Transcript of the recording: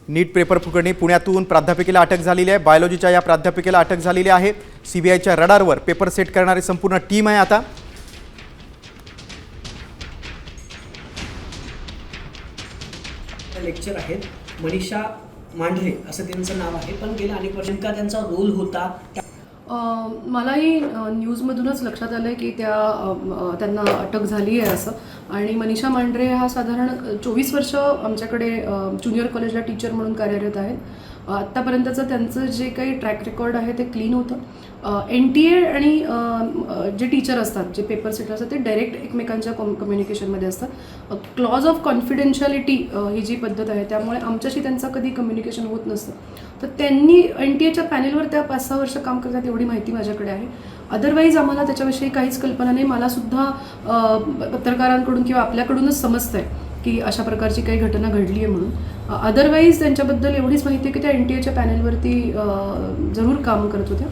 नीट paper प्रकरणी पुण्यातून प्राध्यापिकेला अटक झालेली आहे। बायोलॉजीच्या या प्राध्यापिकेला अटक झालेली आहे। सीबीआयच्या रडारवर पेपर सेट करणारी संपूर्ण टीम आहे। आता लेक्चर आहेत मनीषा मांढरे असं त्यांचं नाव आहे, पण गेल्या अनेक वर्षांका त्यांचा रोल होता। मलाही न्यूजमधूनच लक्षात आलं की त्यांना अटक झाली आहे असं। आणि मनीषा मांढरे हा साधारण 24 वर्ष आमच्याकडे ज्युनियर कॉलेजला टीचर म्हणून कार्यरत आहेत। आत्तापर्यंतचं त्यांचं जे काही ट्रॅक रेकॉर्ड आहे ते क्लीन होतं। NTA आणि जे टीचर असतात, जे पेपर सेटर असतात, ते डायरेक्ट एकमेकांच्या कम्युनिकेशनमध्ये असतात। क्लॉज ऑफ कॉन्फिडेन्शियलिटी ही जी पद्धत आहे त्यामुळे आमच्याशी त्यांचं कधी कम्युनिकेशन होत नसतं। तर त्यांनी NTAच्या पॅनेलवर त्या 5-6 वर्ष काम करतात एवढी माहिती माझ्याकडे आहे। अदरवाईज आम्हाला त्याच्याविषयी काहीच कल्पना नाही। मलासुद्धा पत्रकारांकडून किंवा आपल्याकडूनच समजतं आहे की अशा प्रकारची काही घटना घडली आहे म्हणून। अदरवाईज त्यांच्याबद्दल एवढीच माहिती आहे की त्या NTAच्या पॅनेलवरती जरूर काम करत होत्या।